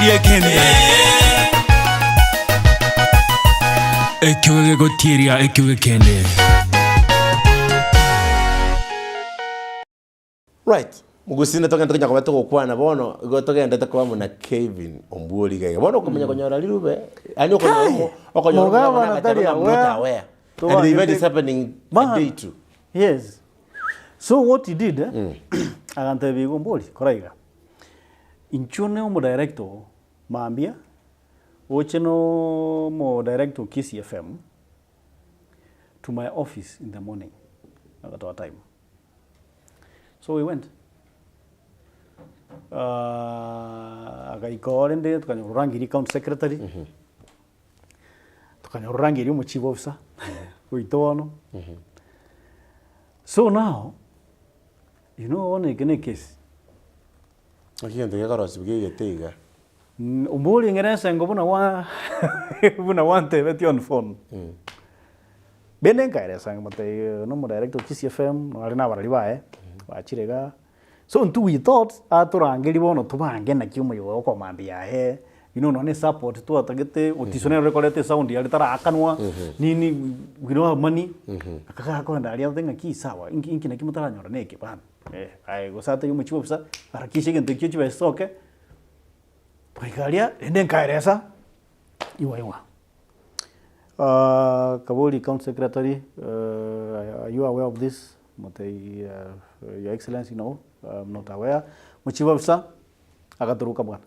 gotiria kene Ekioge gotiria Ekioge kene. Right. Mugusina toka ntoka kwa toko kwana bono gotoka ndata kwa muna Kevin Ombwori gaga. Bono kumenya konyora lirube. Ani okonyora na tari aware. And the event is happening day 2. Yes. So what he did, agante bigo Ombwori koraiga. Inchone mo director maambia ocheno mo director KISII FM to my office in the morning at our time. So we went. Akaikore nde tukanyurangiri account secretary. Tukanyurangiri mu chief officer. Uitono. So now, you know one ikene case. Akiyende yakarosi bige yetega. Ombwori ngeresa ngobuna wa buna wante beti on phone. Benen kaire sang mate no mo director KISII FM no ari na barali bae. Wachirega. So we thought aturangeri bono tubange na kiumo yo ko mambia he you know no ne support to atagete utisone recordete sound ya litara akanwa nini we don't have money akaka ko ndali athenga ki sawa inki na kimutara nyora neke pan ai go sata yo muchibo bisa arakishe gente kiyo chiba soke paikalia enden kairesa iwa Kabuli County Secretary, are you aware of this? Your Excellency, no, I'm not aware. Muchiwa Visa, Agaturuka Bwan.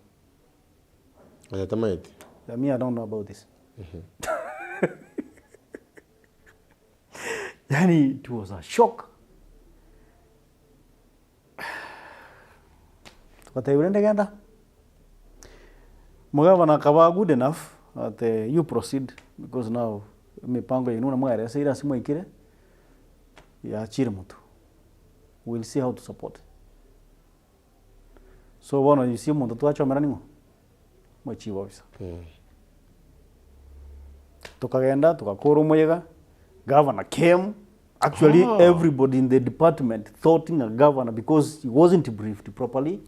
Me, I don't know about this. Yani, it was a shock. But I went again. Mugavana Kava good enough that you proceed because now me pango inuna mwere seira simu ikire ya chire mutu. We'll see how to support. So one you see mutu tuacho meranimo. Mwachiwa visa. Tukagenda tukakoro moyega. Governor came. Actually, everybody in the department thought in a governor because he wasn't briefed properly.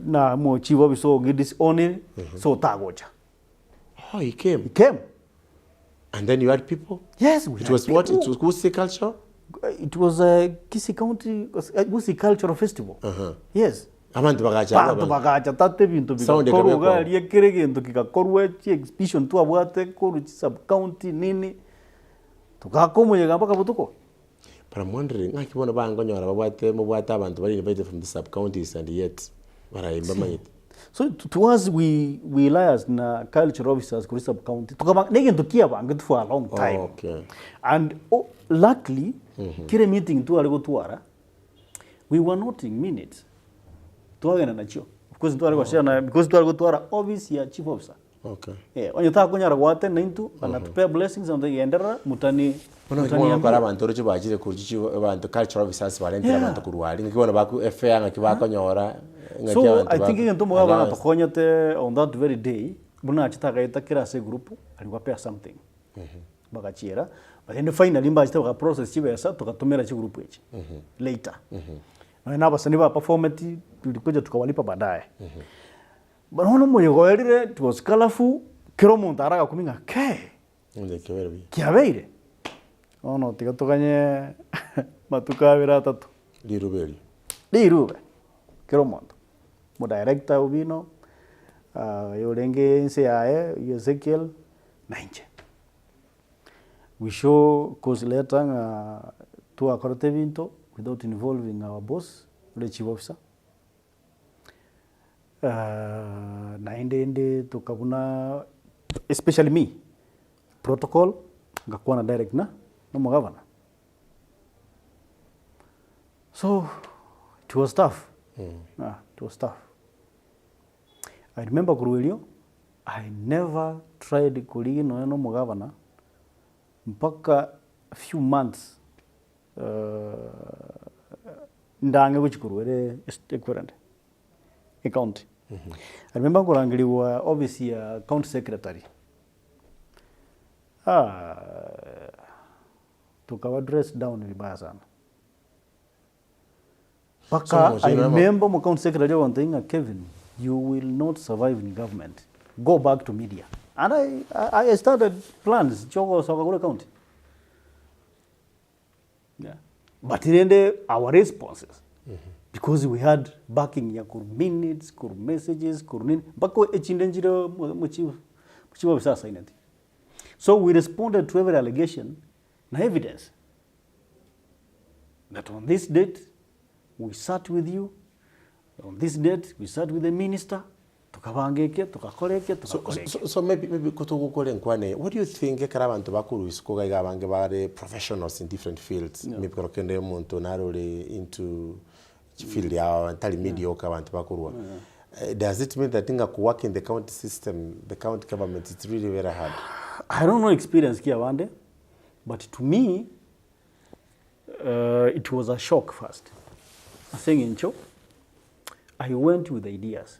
Na mo chiwa biso gidis only so tagoja. Oh, he came. He came. And then you had people? Yes, it was what? It was KISII culture? It was a KISII County KISII Cultural Festival. Yes. Abantu bagacha tate bintu bikakoro gali ekerege into kikakorwe chi exhibition tu abwate koru sub county nini. Tukakomoyega mpaka butuko. But I'm wondering, ngakibona bangonyora babwate mubwate abantu bari invited from the sub counties and yet baraimba mayit. So to us we liars na culture officers kuri sub county. Tukaba nege ntukia bange for a long time. Okay. And luckily kire meeting tu aligo tuara we were not in minutes. Tuagena na chio. Because tu aligo share na because tu aligo tuara office ya chief officer. Okay. Onye ta kunyara gwate na intu anatupe blessings on the endera mutani para abantu roche bajire kuriji abantu cultural officers balente abantu kurwali ngibona baku FA ngakibako nyora so I think into mugaba na tokonyete on that very day buna chitaka itakira se group alikuwa pay something bagachira but then finally mbajite ka process chibesa tukatumira chi group echi later na basani ba performance tulikuja tukawalipa baadaye Banono moyo erire it was colorful kiro montaraga kuminga Nde keverbi kiabeire ono tigatuganye matukabira tatu lirube kiro monto mo director ubino yorenge nse yae Ezekiel nainje we show cause later to akorte vinto without involving our boss the chief officer naende tukabuna especially me protocol ngakuwa na direct na no governor so it was tough it was tough I remember Kuruelio I never tried kuligi no governor mpaka a few months ndange kuchikuruere equivalent county. I remember kurangiliwa obviously county secretary. Tukawa dress down vibaya sana. Paka I remember mo county secretary one thing Kevin you will not survive in government. Go back to media. And I started plans, Chogo Sokagure County. Yeah. But then our responses, because we had backing ya minutes, messages, bako echindenjiro muchiwa sasa inati. So we responded to every allegation and evidence that on this date we sat with you, on this date we sat with the minister. So maybe kutugukole nkwane, what do you think ekarabantu bakuru isukoga igabange bare professionals in different fields? Maybe korokende muntu narole into field ya tali mediocre abantu bakurwa. Does it mean that thing ku work in the county system, the county government, it's really very hard? I don't know experience kia wande, but to me it was a shock first. I think in Cho, I went with ideas.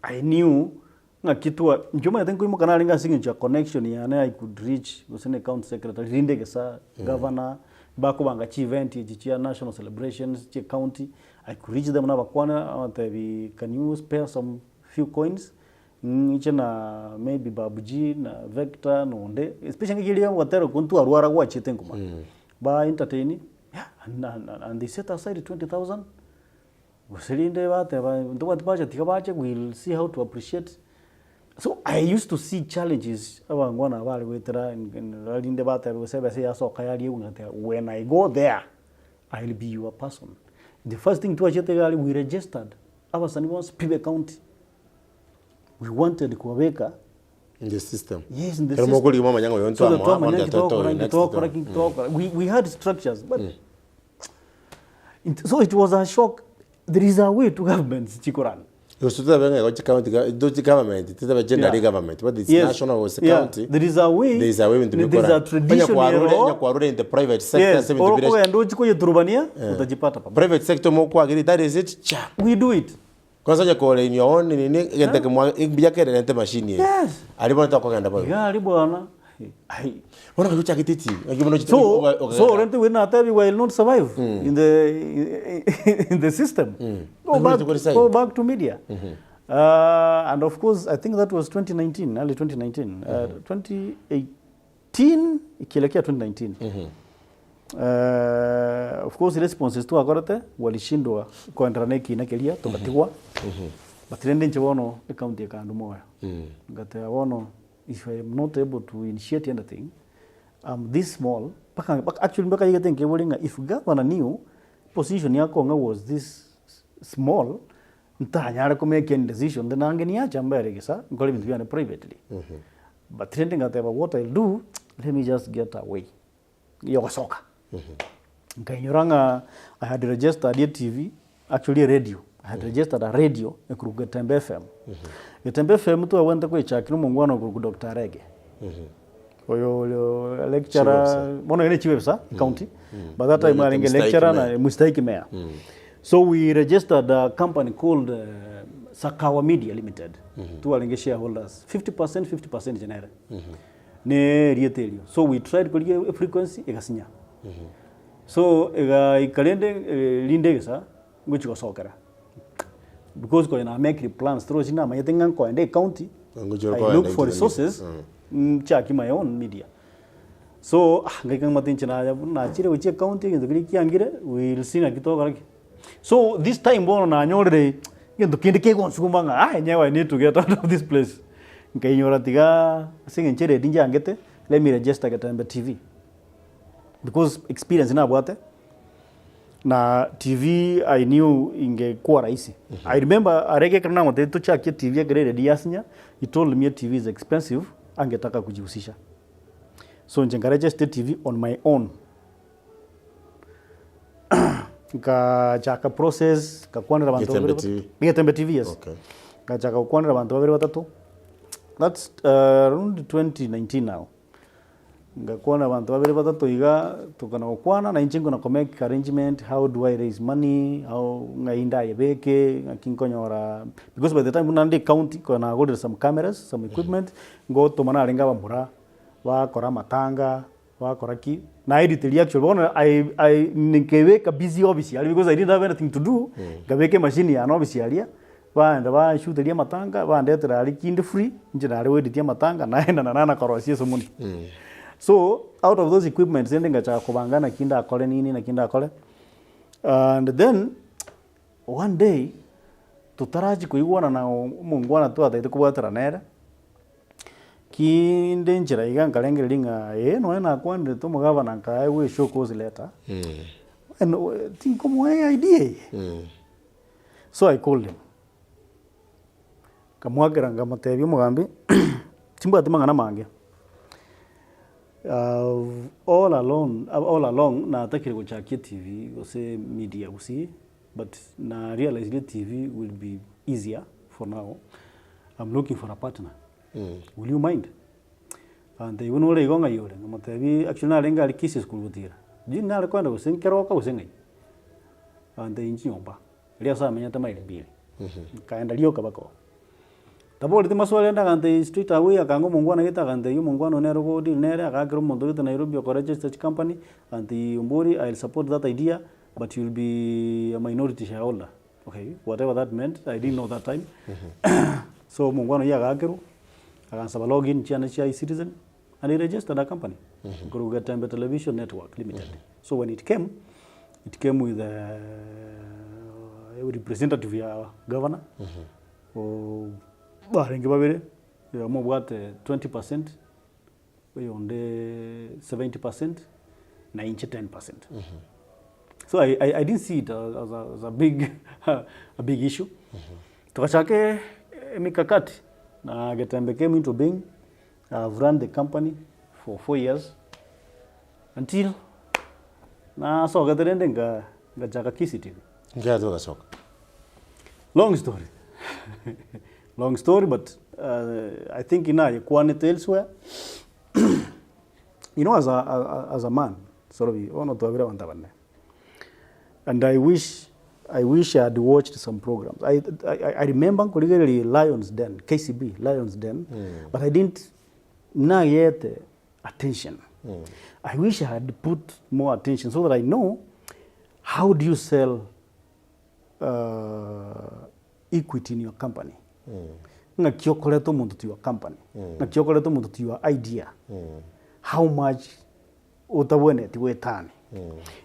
I knew na kitu njuma I think ko kana linga signature connection ya na I could reach usene county secretary rindege sa governor bako banga chi event ya national celebrations chi county I could reach them na bakwana can you spare some few coins na maybe babuji na vector no nde especially kile watero kuntu arwara kwa chitenko ba entertain and they set aside 20,000. We'll see how to appreciate. So I used to see challenges. When I go there, I'll be your person. The first thing to achieve, we registered our private county. We wanted Kwabeka in the system. Yes, in the system. So we had structures, but so it was a shock. There is a way to governments, Chikoran. Government, general government, but it's national or county. There is a way. There is a way into there is a tradition in the private sector. Private sector, that is it. We do it. Because you call in your own machine. Yes. I don't want to talk about it. Yeah, So we will not survive in the system. Go back to media. And of course, I think that was 2019, early 2019. 2018, ikielekea 2019. Of course, responses to agorate walishindwa kuendelea na kinakelia tukatigwa. But then nchewono account ya kandu moya. Ngate wono if I am not able to initiate anything, this small, actually, if governor knew position yako was this small, ntanyara ko make any decision, then angeniacha mbele kisa, ngoli mtu privately. But trending at what I'll do, let me just get away. Yoko soka. Nkainyoranga, I had registered a TV, actually a radio. I had registered a radio, Getembe FM. Getembe FM tu awenda kwa chakino mungwana ku Dr. Rege. Oyo lecturer, mono ene chiwebsa county. By that time I lecturer na mustaki mayor. So we registered a company called Sakawa Media Limited. Tu alenge shareholders 50% general. Ne rietelio. So we tried kuliga frequency egasinya. So ikalende lindegesa nguchi kosokera. Because when I make the plans through China, I think I'm the county. I look for resources, check my own media. So, we'll see. So this time, I need to get out of this place. Let me register Getembe TV. Because experience in Abuate. Na TV I knew ingekuwa rahisi. I remember arege kana mote to chaki TV grade yasnya, he told me TV is expensive, angetaka kujihusisha. So njenga register TV on my own. Chaka process kakwanira bantu Getembe TV yes. Okay. Chaka kwanira bantu babiri batatu. That's around 2019 now. Ngakwana bantu babiri batatu iga tukana okwana na inchingo na make arrangement, how do I raise money, how ngainda yebeke ngakinkonyora, because by the time unandi county kona order some cameras, some equipment, go to mana arenga bambura wa kora matanga wa kora ki na edit the actual I nikeweka busy obviously because I didn't have anything to do. Gabeke machine ya obviously banda ba shoot matanga bandetera ari kindi free njira ari wedi matanga naenda na korosie somuni so out of those equipments endinga cha kubangana kinda akole nini na kinda akole and then one day tutaraji kuigwana na mungwana tu ataite kubwatara nera kinde njira iganga lengelinga no na kwande to mugavana kai we show cause letter and think como idea so I called him kamwagera ngamatebi mugambi timba timanga na mange all along na atakire kucha KISII TV ose media usi but na realize that TV will be easier for now. I'm looking for a partner. Will you mind? And they won't let go on you. Actually, I think I'll KISII school with you. Did not kind of sing Keroka was singing. And the Injumba. Riasa Mayata might be. Kind of Yokabako. The board the Maswalenda and the street away, a Kango Mungwana and the Mungwana Nero deal Nera, Agro the Nairobi or registered company, and the Ombwori, I'll support that idea. But you'll be a minority shareholder. Okay, whatever that meant, I didn't know that time. So Mungwana Yagaru, I can login Chianachi Citizen, and he registered a company, Getembe Television Network Limited. So when it came with a representative governor, or what 20%, we on the 70%, 10%. So I didn't see it as a big issue. Tukachake mikakati na Getembe came into being. I've run the company for 4 years until na soka terende ngachaka KISII TV. Ngazo ga soka. Long story, but I think quantity elsewhere. As a man, Sorobi, ono tuavira wantabane. And I wish I had watched some programs. I remember particularly Lions Den, KCB, Lions Den, but I didn't yet attention. I wish I had put more attention so that I know how do you sell equity in your company. Nga kiokoleto muntu to your company. Nga kiokoleto muntu to your idea. How much utawene tiwetani.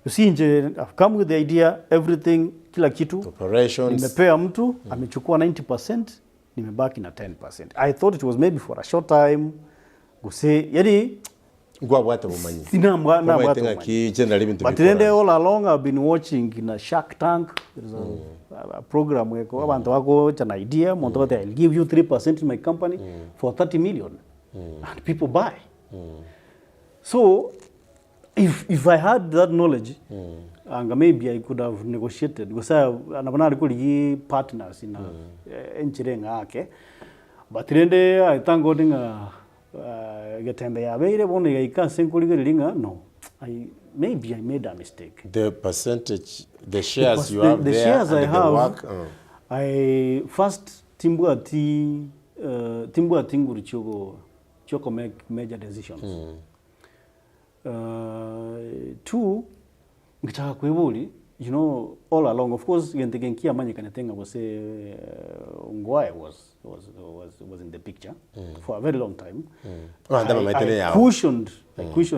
You see, I've come with the idea, everything, kila kitu. Operations. Nimepea mtu, amechukua 90%, nimebaki na 10%. I thought it was maybe for a short time. Guse, yadi, Gwa bwata mumanyi. Sina bwata mumanyi. But then all along I've been watching in a Shark Tank. There's a program where abantu wako an idea, I'll give you 3% in my company for 30 million. And people buy. So, if I had that knowledge, maybe I could have negotiated. Because I have partners in engineering. But then I thank God Getembe no. Maybe I made a mistake. The percentage, the shares you have the there, shares I have, work, I first Timbua Tinguri Choko make major decisions. 2, all along, of course, Gentegenkia Manyakanetanga was Ongwae was in the picture for a very long time. I cushioned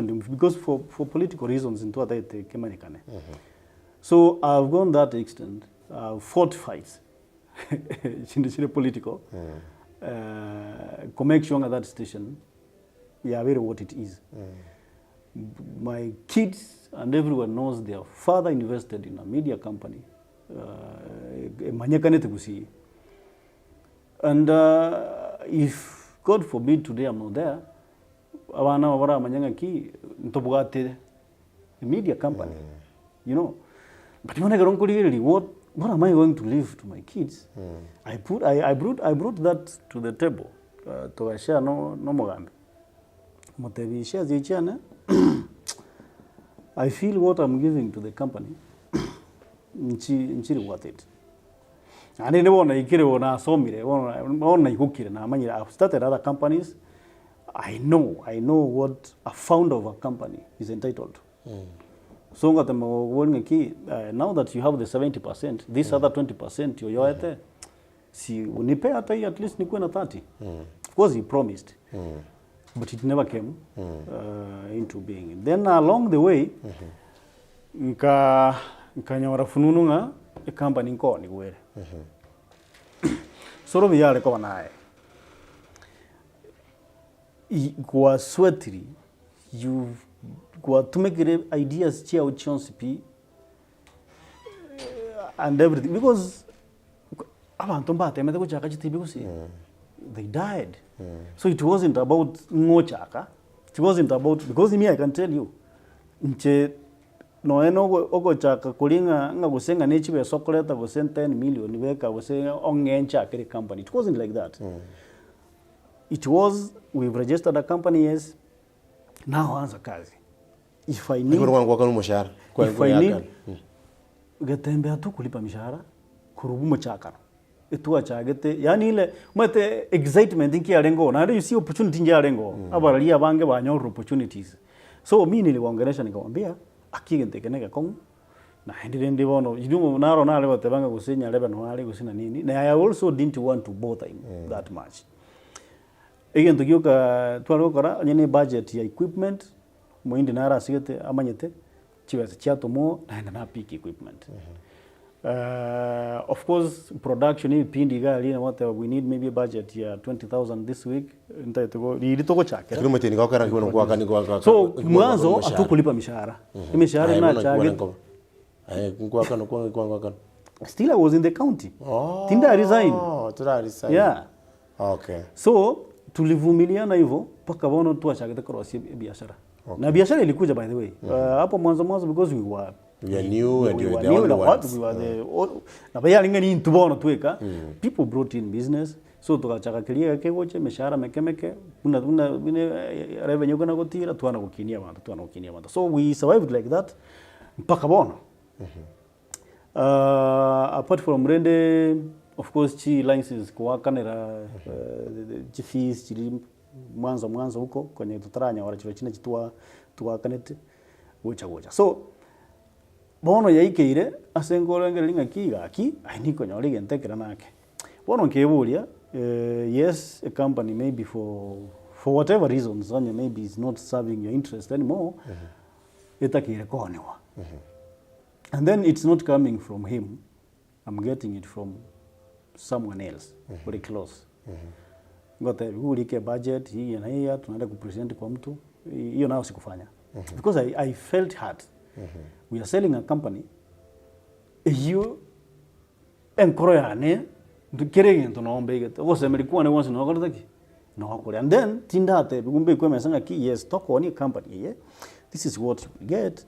him because for political reasons in Tuataite Kemanekane. So I've gone that extent, fought fights in the political, make sure at that station, we are aware of what it is. My kids and everyone knows their father invested in a media company. And if God forbid today I'm not there, a media company, But what am I going to leave to my kids? I brought that to the table to share no mogambi. Motevi shares each other. I feel what I'm giving to the company, nchiri worth it. And then I've started other companies. I know what a founder of a company is entitled to. So now that you have the 70%, this other 20% you're si unipe hata hii at least nikuwe na 30. Of course he promised. But it never came into being. Then along the way, nkanyora fununu nga company nko ni gwere. Sorobi yale kwa nae. Kwa sweatri, kwa tumekire ideas chia uchonsi pi and everything because abantu mbatemete kuchaka chitibi kusi. They died. So it wasn't about ngochaka. It wasn't about, because me I can tell you, nche noeno ogo chaka kulinga nga gusenga nechibe sokoleta gusen 10 million weka gusenga ongencha kile company. It wasn't like that. It was, we've registered a company, yes, now anza kazi. If I need Getembe hatu kulipa mishahara kurubu mchaka etua chagete yani ile mate excitement inki alengo na you see opportunity nje alengo abaralia bange banyo opportunities. So mimi niliwaongelesha nikamwambia akigentekeneka kong na ndi bono yidumo naro na lebo tebanga gusenya leba no ali gusina nini na I also didn't want to bother him that much. Again to gyoka twalo kora nyene budget ya equipment mo indi nara sigete amanyete chiweza chiatomo na pick equipment. Of course, production is pindi gali na whatever we need maybe a budget ya 20,000 this week. Nta ito ilitoko chake. So mwanzo atukulipa mishahara. Mishahara na chage. Still I was in the county. Tinda resign. Yeah. Okay. So tulivumiliana hivyo paka bono tu achage cross biashara. Na biashara ilikuja by the way. Hapo mwanzo because we were new and we were the na baya lingani intubono tueka people brought in business so tukachaka kilia kegoche meshahara mekemeke una revenue kana gotira tuana kukinia bantu so we survived like that mpaka bono apart from rende of course chi licenses kwa kanera fees chiri mwanzo huko kwenye tutaranya wala chile chine tuwa kanete gocha so bono yaikeire asengorengere linga kigaki ainiko nyori gentekera nake bono nkeburia yes a company maybe for whatever reasons onye maybe is not serving your interest anymore etakire konewa and then it's not coming from him, I'm getting it from someone else very close ngote ulike budget hii na hii tunaenda kupresent kwa mtu hiyo nao sikufanya because I felt hurt. We are selling a company. You encourage ndikirege ntonombe gete gose melikuwa ne once no gorotaki no kore and then tindate bigumbe kwa mesanga ki yes talk on your company yeah this is what you get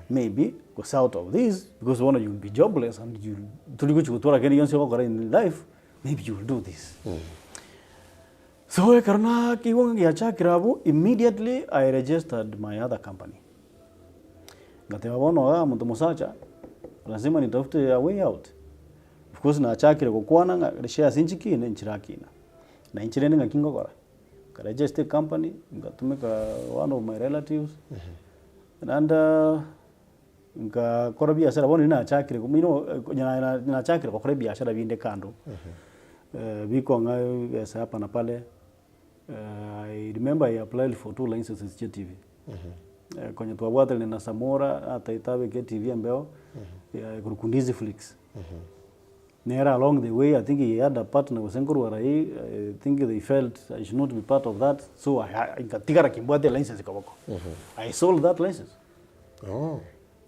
maybe goes out of this because one you will be jobless and you tuligochi kutora kene yonse ko in life maybe you will do this so karna ki wonga ya chakirabu immediately I registered my other company. Ngatewa bono muntu musacha lazima nitafute a way out. Of course na chakire kokwana nga share sinchikine nchirakina na nchirende ngakingokora ka register company ngatumeka one of my relatives and nga korabia biashara bono na chakire kumino na chakire kokora biashara binde kando biko nga esa hapa na pale. I remember I applied for 2 licenses GTV. Kwenye tuwabwatele na Samora hata itawe KTV ambao kurukundizi Flix. Nera along the way I think he had a partner with Senkuru Warai. I think they felt I should not be part of that, so I got kimbwate license kabako. I sold that license. Oh.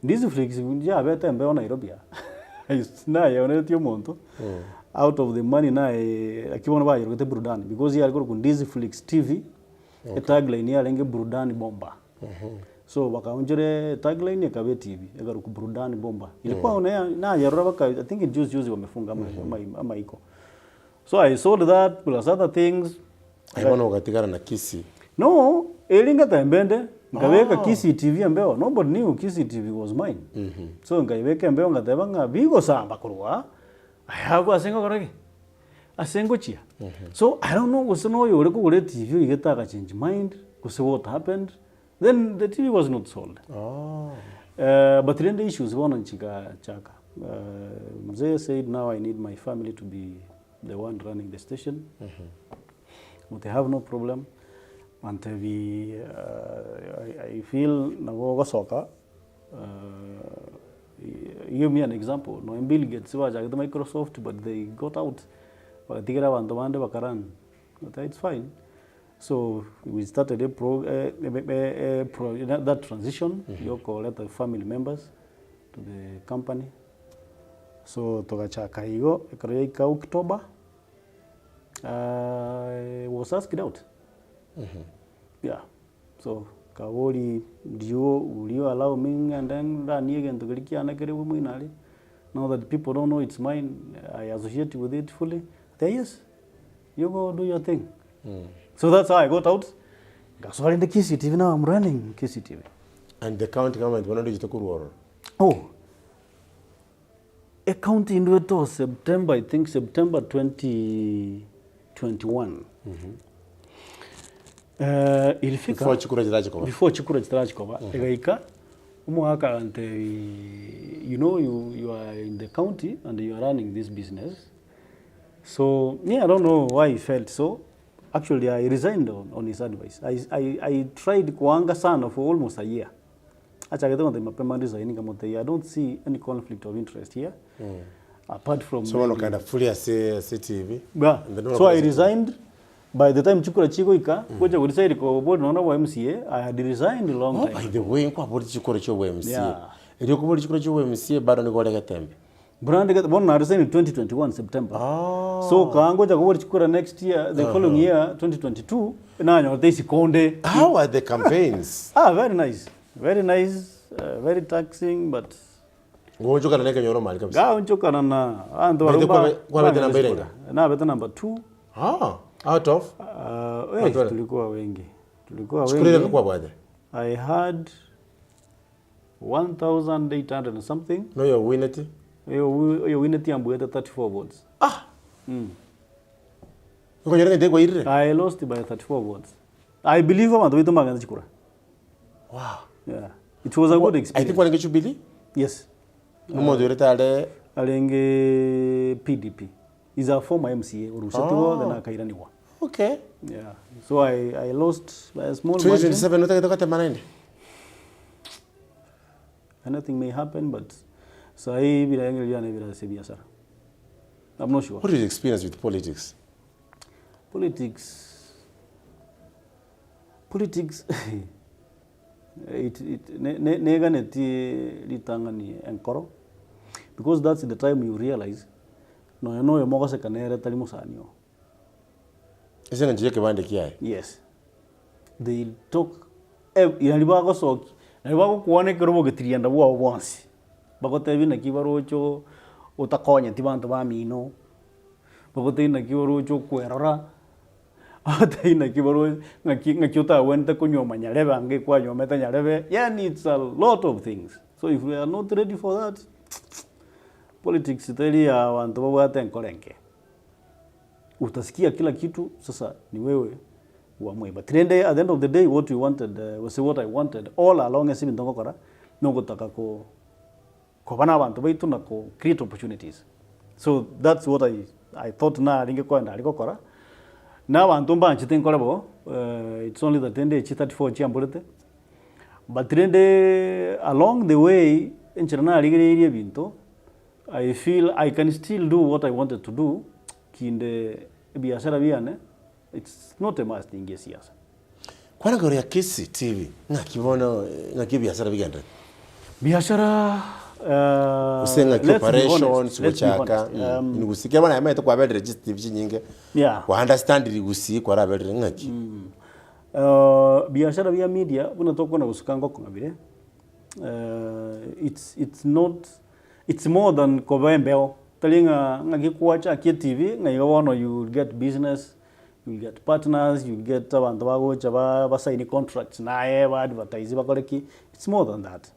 Ndizi Flix ya beta ambao Nairobi. Na yaone tio monto. Out of the money na akiona ba yote burudani because he alikuwa kundizi Flix TV. Tagline ya lenge burudani bomba. So wakaonjere tagline ya kabe TV ekaru burudani bomba ilikuwa na yarora baka I think it juice wamefunga ama iko so I sold that plus other things. Aiwana ukatikana na KISII no elinga tambende ngaweka KISII TV ambao nobody knew KISII TV was mine. So ngaiweka ambao ngatebanga bigo samba kurwa ayago asengo korege asengo chia so I don't know usino yore ko gore TV igeta change mind kuse what happened. Then the TV was not sold. Oh. But then the issues were on chaka. Mzee said, now I need my family to be the one running the station. But they have no problem. And I feel nagoga soka. Give me an example. No, Bill Gates was at Microsoft, but they got out. But it's fine. So we started that transition. You call the family members to the company. So togachaka hiyo ikaika October. I was asked out. Yeah. So kawori will you allow me and then run again to Girikiana. Now that people don't know it's mine, I associate with it fully. Then yes, you go do your thing. So that's how I got out. So in the KISII TV now, I'm running KISII TV. And the county government, when did you take over? Oh, a county in Dueto, September, I think September 2021. Before Chikura Jirajikova. Before Chikura Jirajikova, Egaika, Umuaka, and you know you are in the county and you are running this business. So yeah, I don't know why he felt so. Actually, I resigned on his advice. I tried kuanga sana for almost a year. I don't see any conflict of interest here, apart from. So one kind of fully as TV. Yeah. So I resigned. By the time Chukura Chigoika, which I would say board no MCA, I had resigned a long time. By the way, what Chukura MCA? You go to Chukura MCA, but on the Getembe. Brand got one resigned in 2021 September. So Kango go to Chukura next year, the following year, 2022. Now they see Konde. How are the campaigns? Very nice. Very nice, very taxing, but. Go to Kanaka Yoro Malcolm. Go to Kanana. And the number 2. Out of? Tulikuwa wengi. I had 1,800 and something. No, your winity? Your winity and 34 votes. I lost by 34 votes. I believe I'm going to Chikura. Wow. Yeah. It was a good experience. I think what you believe? Yes. No more Alenge PDP. He's a former MCA. Okay. Yeah. So I lost by a small 2027 anything may happen, but so I'm not sure. What is your experience with politics? Politics. Because that's the time you realize no you know your moga sekanere talimusanyo. Yes. They talk inalibago so nalibago kuone kerobo getirianda bwa once bagote bina kibarocho utakonya tibantu bamino bagote ina kibarocho kwerora ata ina kibaro ngakiota wente kunyoma nyarebe ange kwa nyometa nyarebe. Yeah, it's a lot of things. So if we are not ready for that, politics itali ya wantu babwate nkolenke. Utasikia kila kitu sasa ni wewe uamue. But at the end of the day what we wanted was what I wanted all along as ndongo kora no gutaka ko bana abantu baitu na ko create opportunities. So that's what I thought na ringeko nda alikokora. Now abantu mbanchite nkorabo it's only the 10 day 34 chiambulete. But along the way enchirana aligere binto I feel I can still do what I wanted to do. Kinde biashara biane, it's not a must in siasa. Kwa nini ya KISII TV ngakibono ngakibiashara bigenda? Biashara usenga operations kuchaka ngusikia bana yamaye to kwa bed register TV nyinge. Yeah. Kwa understand gusi kwa bed ngaki. Biashara bya media bunatoko na gusukango kungabire. It's more than kobembeo. Talinga ngakikuacha TV ngayiwono you get business, you get partners, you get abantu bagocha basign contracts naye ba advertise bakoleki. It's more than that.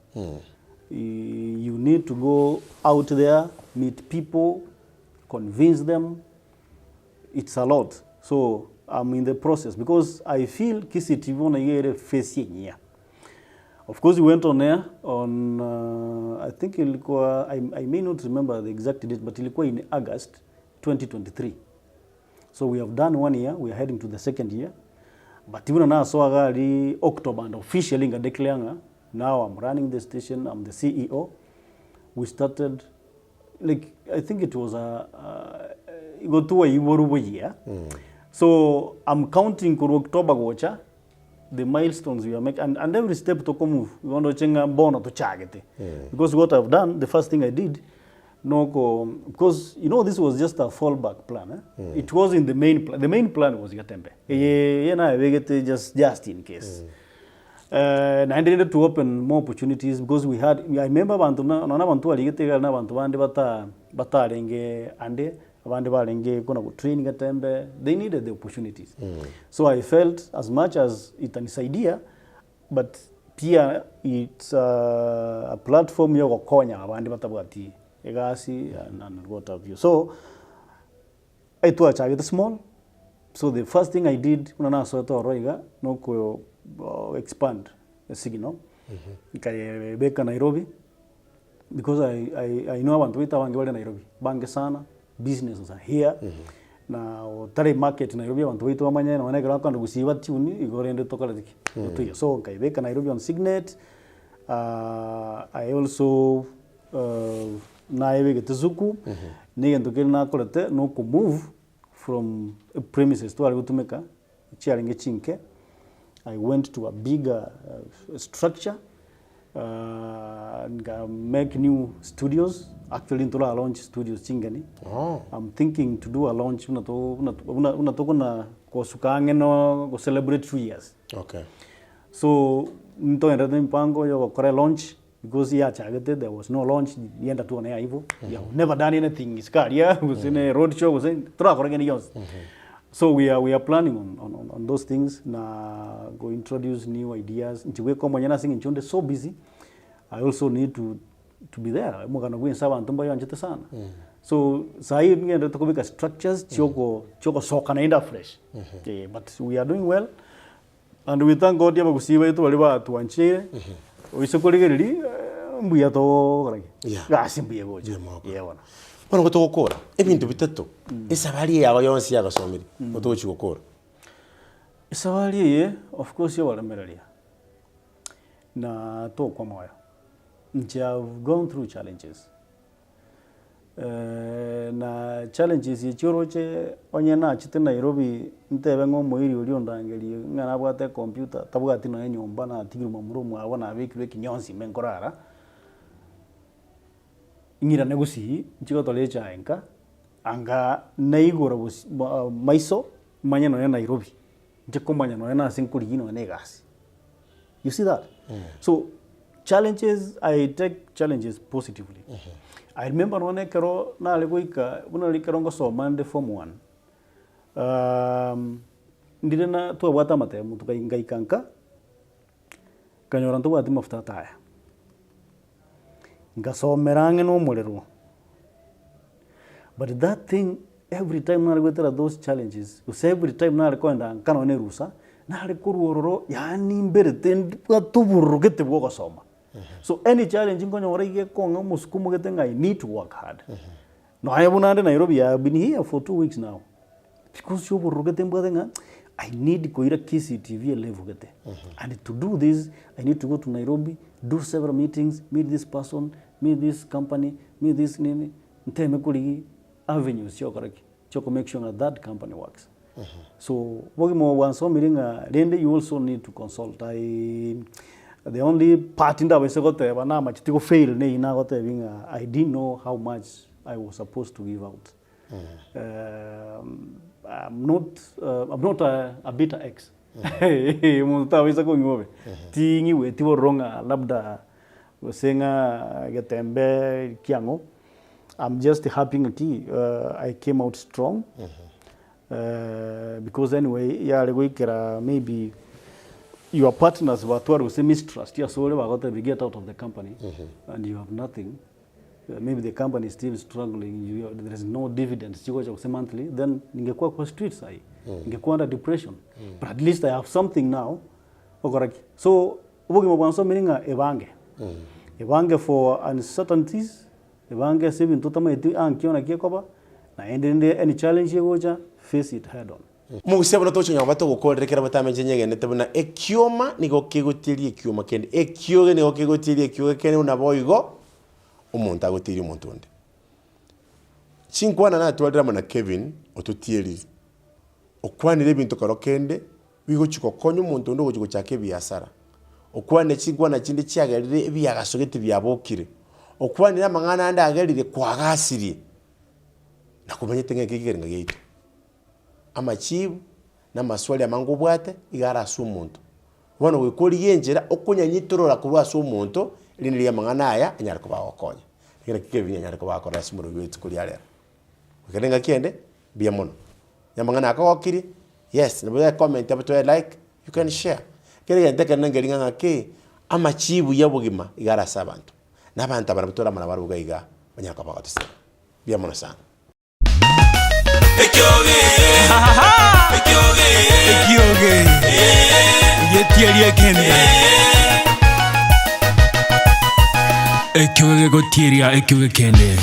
You need to go out there, meet people, convince them. It's a lot. So I'm in the process because I feel KISII TV on a year face year. Of course, we went on air on, I think I may not remember the exact date, but ilikuwa in August 2023. So we have done 1 year, we are heading to the second year. But even now, so agari October and officially nga declare now I'm running the station, I'm the CEO. We started, like, I think it was a year. So I'm counting for October gocha, the milestones we are making, and every step to come, we want to change bono to chagete. Because what I've done, the first thing I did, because this was just a fallback plan. It wasn't the main plan. The main plan was Getembe. Just in case. And I needed to open more opportunities because we had. I remember bantu aligete na bantu bande batarenge ande bande balenge kuna training Getembe. They needed the opportunities. So I felt as much as it's an idea, but pia it's a platform yo konya bande batabwati. Egasi and what have you. So I thought I was small. So the first thing I did when I saw expand the signal. I back in Nairobi because I know I want to eat Nairobi. Bange sana, businesses are here. Now tare market Nairobi want to eat amanya na wanega kan gusiba tuni igorende tokala diki. So I back in Nairobi on Signet. I also na ebe getuzuku nigendo kelna kolete no ko move from premises to algo tumeka chiaringe chinke. I went to a bigger structure and make new studios. Actually into a launch studios chingani. I'm thinking to do a launch una na ko sukange no go celebrate 2 years. Okay. So into ended mpango yo ko launch. Because there was no launch, you have never done anything. It's car, yeah, was in a road show, was in truck or anything else. So we are planning on those things. Na go introduce new ideas. Into so busy. I also need to be there. I'm going to go inside. So sai ngenda to kubika structures choko soka fresh. But we are doing well, and we thank God yabagusiba itu waliba tuanchire. Uisokoligeri mbuya to karagi. Gasimbuye goje. Yebona. Bano gutokora. Ebintu bitatu. Esabali yawe yonsi yagasomeri. Mutochi gukora. Esabali of course yo walemereria. Na to kwa moyo. I've gone through challenges. Na challenges yichoroche onyena chite Nairobi ntebe ngo moiri uri ondangeli ngana bwate computer tabwati no nyomba na tigiruma murumu abona abikire kinyonsi menkorara ngira negusi nchiko tolecha enka anga naigora maiso manyano ya Nairobi nchiko manyano na sinkuri no negasi. You see that? So challenges, I take challenges positively. I remember when I kero na legoika una likerongo so mande form 1. Ndina to wata mate mutu kai kanka kanyoranto wati mafta taya. Ngaso merange no moleru. But that thing every time na legotera those challenges, every time na lekonda kanone rusa na lekururo yani mbere ten tuburu gete bwo soma. So any challenge ingo nyorege konga muskumu getenga I need to work hard. No I have Nairobi. I've been here for 2 weeks now. Because you I need to go to KISII TV level gete. And to do this, I need to go to Nairobi, do several meetings, meet this person, meet this company, meet this nini, ntemekuli avenues choko make sure that company works. So then you also need to consult. The only part in that was I fail. I didn't know how much I was supposed to give out. I'm not a beta X. Tingi we tiwo ronga labda wasenga Getembe kiango. I'm just happy I came out strong. Because anyway, maybe your partners were say mistrust. Yeah, so we get out of the company, and you have nothing. Maybe the company is still struggling. There is no dividends. You say monthly. Then ningekuwa kwa streets I. Ningekuwa under depression. But at least I have something now. So ubogi mwanzo meaning evange. Evange for uncertainties. Evange saving tutama eti ankiona kiekoba. Na endende any challenge yegoja face it head on. Muguse bono tocho nyamba to gukorerekera batamenye nyegene tebuna ekioma nigo kigutirie ekioma kende ekioge nigo kigutirie ekioge kene unaboigo umuntu agutirie umuntu onde chinkwana na twalira mana Kevin otutieri okwanire ebintu karokende bigo chikokonyo umuntu ndo gochiko chake biasara okwane chinkwana chindi chiagerire ebiagasogete byabokire okwanira mangana anda agerire kwagasirie na kumenya tenge kigerenga geitu amachibu na maswali amangu bwate igara asu umuntu bono wikori yenjera okunyanyitorora kurwa asu umuntu liniri amangana aya anyara kubagokonya ngera kikebinya anyara kubakora simuro bitu kuri arera ukenga kiende bia mono nyamangana akogokiri yes nabo comment abato like you can share kere yandeka nangeringa ngake amachibu yabugima igara sabantu nabantu barabutora marabaruga iga banyaka bagatse bia mono sana Ekioge Ekioge Ekioge Yetieri kende Ekioge go tieria Ekioge kende